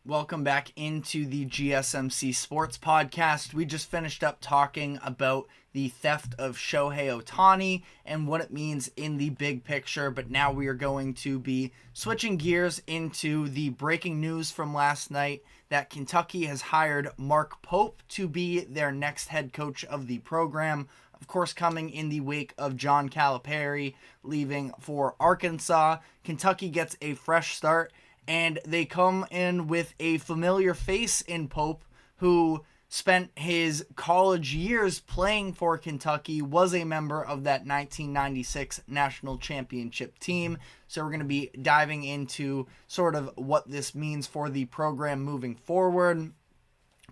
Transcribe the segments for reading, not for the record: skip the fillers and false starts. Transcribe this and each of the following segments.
Welcome back into the GSMC Sports Podcast. We just finished up talking about the theft of Shohei Ohtani and what it means in the big picture, but now we are going to be switching gears into the breaking news from last night that Kentucky has hired Mark Pope to be their next head coach of the program. Of course, coming in the wake of John Calipari leaving for Arkansas, Kentucky gets a fresh start. And they come in with a familiar face in Pope, who spent his college years playing for Kentucky, was a member of that 1996 national championship team. So we're going to be diving into sort of what this means for the program moving forward.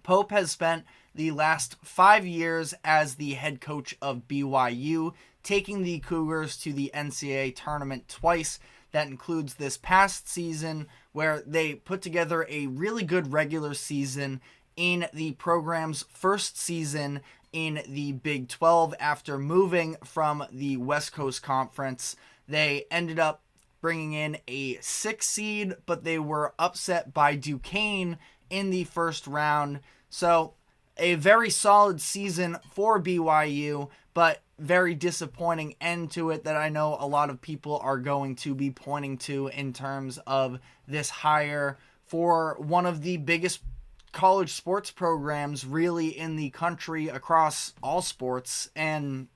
Pope has spent the last 5 years as the head coach of BYU, taking the Cougars to the NCAA tournament twice. That includes this past season where they put together a really good regular season in the program's first season in the Big 12 after moving from the West Coast Conference. They ended up bringing in a 6 seed, but they were upset by Duquesne in the first round. So a very solid season for BYU, but very disappointing end to it that I know a lot of people are going to be pointing to in terms of this hire for one of the biggest college sports programs really in the country across all sports. And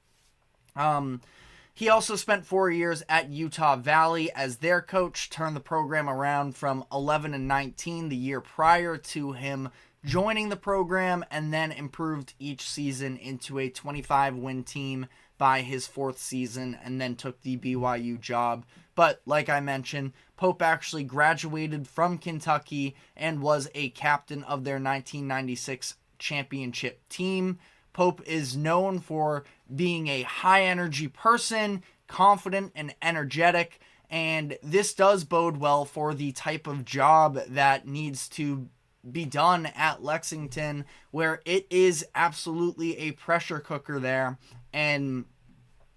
he also spent 4 years at Utah Valley as their coach, turned the program around from 11-19 the year prior to him joining the program, and then improved each season into a 25-win team by his 4th season, and then took the BYU job. But like I mentioned, Pope actually graduated from Kentucky and was a captain of their 1996 championship team. Pope is known for being a high-energy person, confident and energetic, and this does bode well for the type of job that needs to be done at Lexington, where it is absolutely a pressure cooker there, and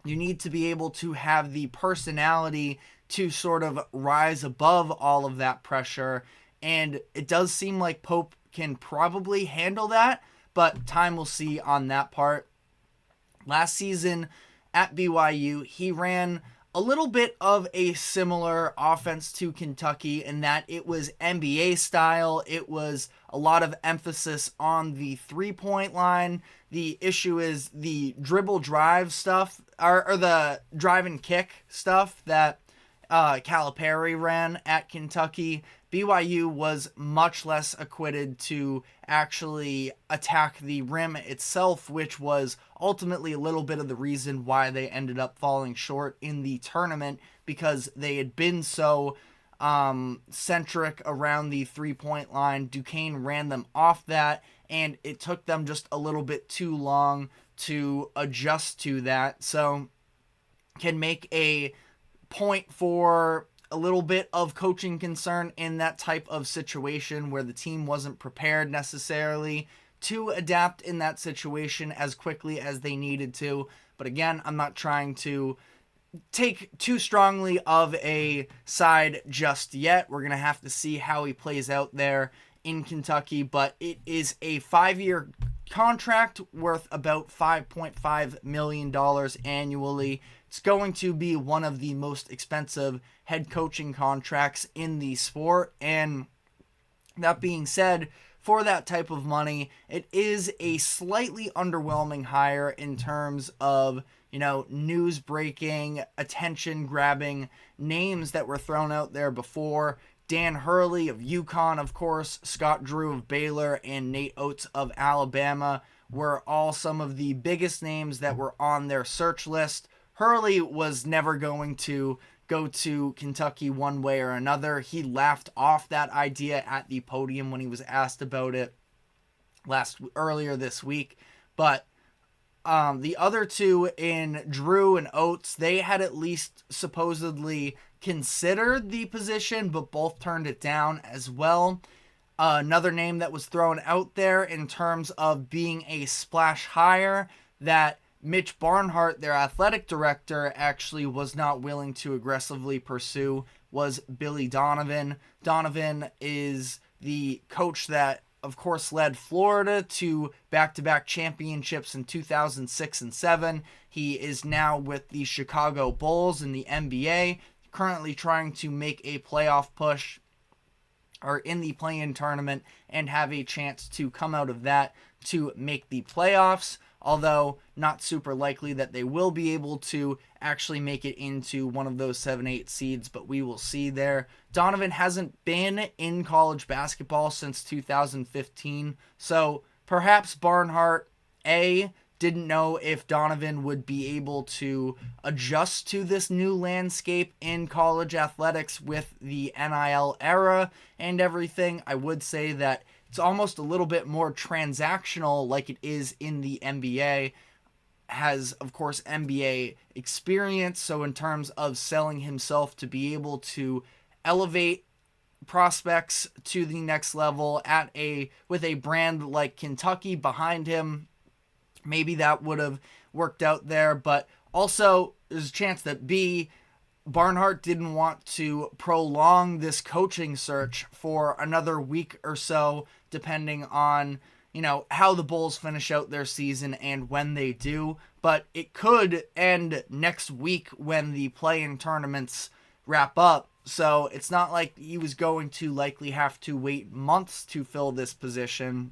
you need to be able to have the personality to sort of rise above all of that pressure, and it does seem like Pope can probably handle that, but time will see on that part. Last season at BYU, he ran a little bit of a similar offense to Kentucky in that it was NBA style. It was a lot of emphasis on the three-point line. The issue is the dribble drive stuff, or the drive and kick stuff that Calipari ran at Kentucky. BYU was much less acquitted to actually attack the rim itself, which was ultimately a little bit of the reason why they ended up falling short in the tournament, because they had been so centric around the three-point line. Duquesne ran them off that, and it took them just a little bit too long to adjust to that. So can make a point for a little bit of coaching concern in that type of situation where the team wasn't prepared necessarily to adapt in that situation as quickly as they needed to. But again, I'm not trying to take too strongly of a side just yet. We're going to have to see how he plays out there in Kentucky, but it is a 5-year contract worth about $5.5 million annually. It's going to be one of the most expensive head coaching contracts in the sport. And that being said, for that type of money, it is a slightly underwhelming hire in terms of, news breaking, attention grabbing names that were thrown out there before. Dan Hurley of UConn, of course, Scott Drew of Baylor, and Nate Oates of Alabama were all some of the biggest names that were on their search list. Hurley was never going to go to Kentucky one way or another. He laughed off that idea at the podium when he was asked about it earlier this week. But the other two, in Drew and Oates, they had at least supposedly considered the position, but both turned it down as well. Another name that was thrown out there in terms of being a splash hire that Mitch Barnhart, their athletic director, actually was not willing to aggressively pursue was Billy Donovan. Donovan is the coach that, of course, led Florida to back-to-back championships in 2006 and 7. He is now with the Chicago Bulls in the NBA, currently trying to make a playoff push or in the play-in tournament and have a chance to come out of that to make the playoffs, although not super likely that they will be able to actually make it into one of those 7-8 seeds, but we will see there. Donovan hasn't been in college basketball since 2015, so perhaps Barnhart, didn't know if Donovan would be able to adjust to this new landscape in college athletics with the NIL era and everything. I would say that it's almost a little bit more transactional like it is in the NBA. Has, of course, NBA experience, so in terms of selling himself to be able to elevate prospects to the next level with a brand like Kentucky behind him, maybe that would have worked out there. But also there's a chance that Barnhart didn't want to prolong this coaching search for another week or so, depending on, how the Bulls finish out their season and when they do. But it could end next week when the play-in tournaments wrap up. So it's not like he was going to likely have to wait months to fill this position.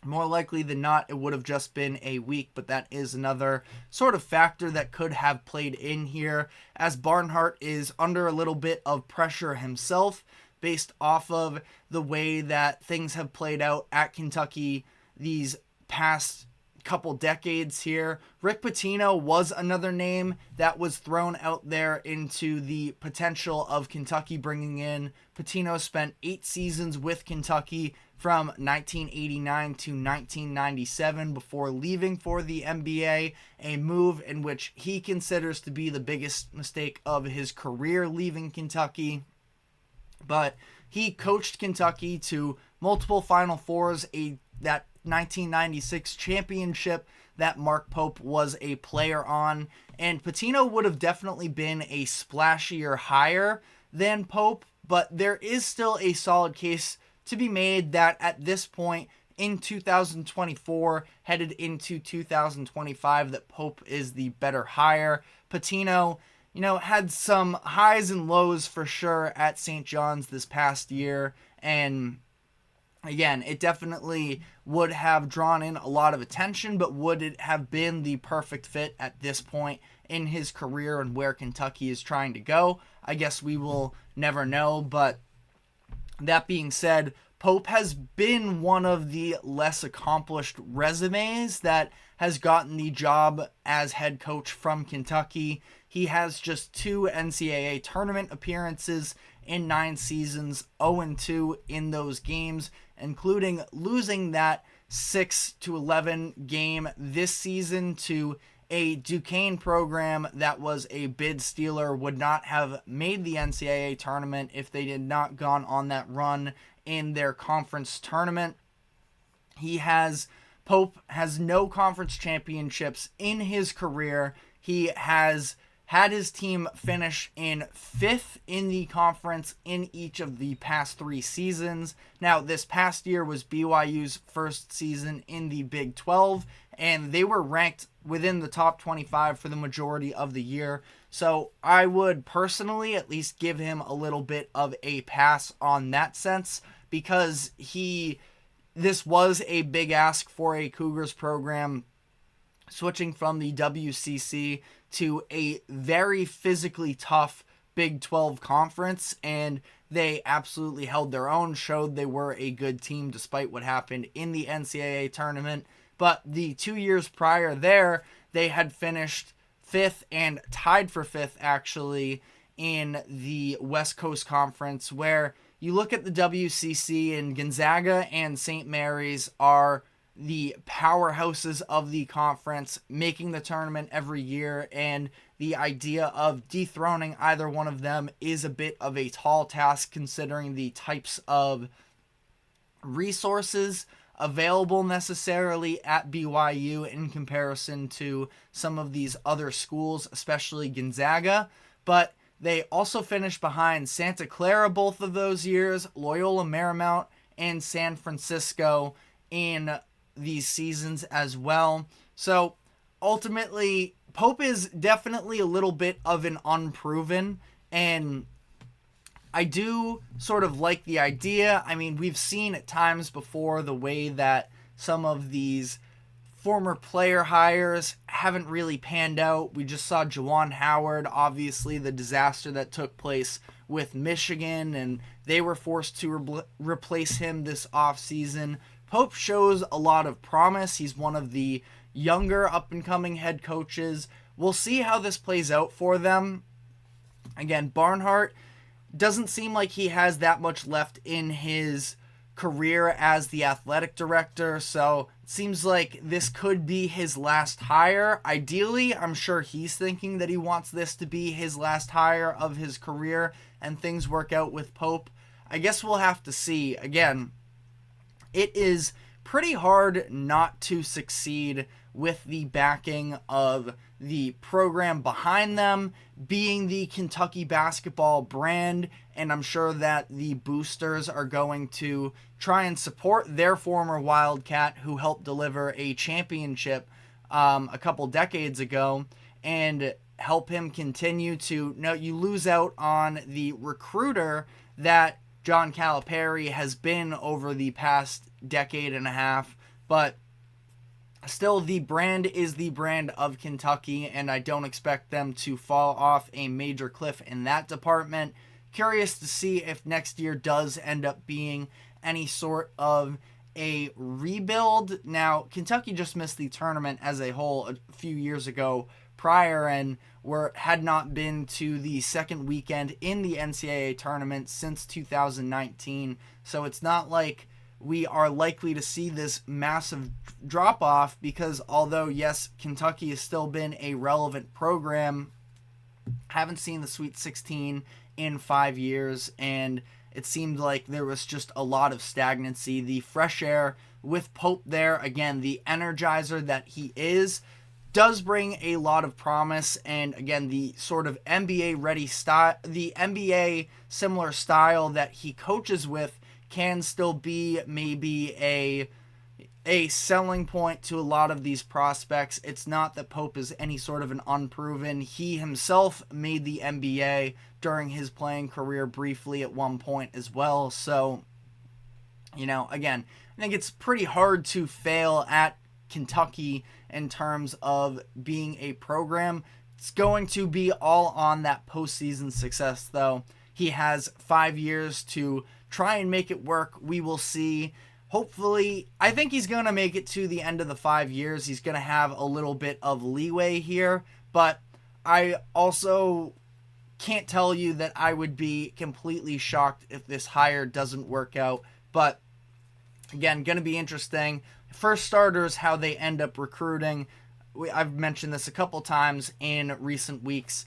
More likely than not, it would have just been a week, but that is another sort of factor that could have played in here, as Barnhart is under a little bit of pressure himself based off of the way that things have played out at Kentucky these past couple decades here. Rick Pitino was another name that was thrown out there into the potential of Kentucky bringing in. Pitino spent 8 seasons with Kentucky from 1989 to 1997 before leaving for the NBA, a move in which he considers to be the biggest mistake of his career, leaving Kentucky. But he coached Kentucky to multiple Final Fours, that 1996 championship that Mark Pope was a player on, and Pitino would have definitely been a splashier hire than Pope, but there is still a solid case to be made that at this point in 2024, headed into 2025, that Pope is the better hire. Pitino, had some highs and lows for sure at St. John's this past year, and again, it definitely would have drawn in a lot of attention, but would it have been the perfect fit at this point in his career and where Kentucky is trying to go? I guess we will never know, but that being said, Pope has been one of the less accomplished resumes that has gotten the job as head coach from Kentucky. He has just 2 NCAA tournament appearances in 9 seasons, 0-2 in those games, including losing that 6-11 game this season to a Duquesne program that was a bid stealer, would not have made the NCAA tournament if they did not gone on that run in their conference tournament. Pope has no conference championships in his career. He has had his team finish in 5th in the conference in each of the past 3 seasons. Now, this past year was BYU's first season in the Big 12, and they were ranked within the top 25 for the majority of the year. So I would personally at least give him a little bit of a pass on that sense, because this was a big ask for a Cougars program, switching from the WCC to a very physically tough Big 12 conference, and they absolutely held their own, showed they were a good team despite what happened in the NCAA tournament. But the 2 years prior there, they had finished 5th and tied for 5th actually in the West Coast Conference, where you look at the WCC and Gonzaga and St. Mary's are the powerhouses of the conference, making the tournament every year, and the idea of dethroning either one of them is a bit of a tall task considering the types of resources available necessarily at BYU in comparison to some of these other schools, especially Gonzaga. But they also finished behind Santa Clara both of those years, Loyola Marymount, and San Francisco in these seasons as well. So ultimately, Pope is definitely a little bit of an unproven, and I do sort of like the idea. I mean, we've seen at times before the way that some of these former player hires haven't really panned out. We just saw Juwan Howard, obviously the disaster that took place with Michigan, and they were forced to replace him this offseason. Pope shows a lot of promise. He's one of the younger up-and-coming head coaches. We'll see how this plays out for them. Again, Barnhart doesn't seem like he has that much left in his career as the athletic director, so it seems like this could be his last hire. Ideally, I'm sure he's thinking that he wants this to be his last hire of his career and things work out with Pope. I guess we'll have to see. Again, it is pretty hard not to succeed with the backing of the program behind them, being the Kentucky basketball brand, and I'm sure that the boosters are going to try and support their former Wildcat who helped deliver a championship a couple decades ago and help him continue to... No, you lose out on the recruiter that John Calipari has been over the past decade and a half, but still, the brand is the brand of Kentucky, and I don't expect them to fall off a major cliff in that department. Curious to see if next year does end up being any sort of a rebuild. Now, Kentucky just missed the tournament as a whole a few years ago prior and had not been to the second weekend in the NCAA tournament since 2019, so it's not like we are likely to see this massive drop-off because although, yes, Kentucky has still been a relevant program, haven't seen the Sweet 16 in 5 years, and it seemed like there was just a lot of stagnancy. The fresh air with Pope there, again, the energizer that he is, does bring a lot of promise, and again, the sort of NBA-ready style, the NBA similar style that he coaches with can still be maybe a selling point to a lot of these prospects. It's not that Pope is any sort of an unproven. He himself made the NBA during his playing career briefly at one point as well. So, again, I think it's pretty hard to fail at Kentucky in terms of being a program. It's going to be all on that postseason success, though. He has 5 years to try and make it work. We will see. Hopefully, I think he's going to make it to the end of the 5 years. He's going to have a little bit of leeway here, but I also can't tell you that I would be completely shocked if this hire doesn't work out. But again, going to be interesting. First starters, how they end up recruiting. I've mentioned this a couple times in recent weeks.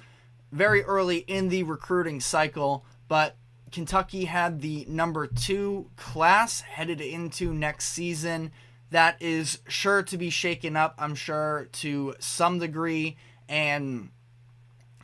Very early in the recruiting cycle, but Kentucky had the number 2 class headed into next season. That is sure to be shaken up, I'm sure, to some degree. And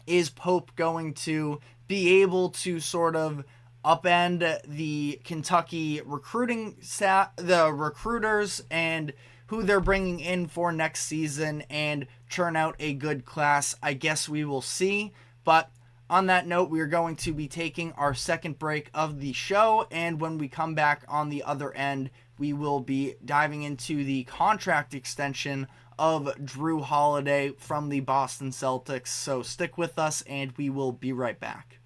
is Pope going to be able to sort of upend the Kentucky recruiting staff, the recruiters, and who they're bringing in for next season and churn out a good class? I guess we will see. But on that note, we are going to be taking our second break of the show, and when we come back on the other end, we will be diving into the contract extension of Drew Holiday from the Boston Celtics. So stick with us, and we will be right back.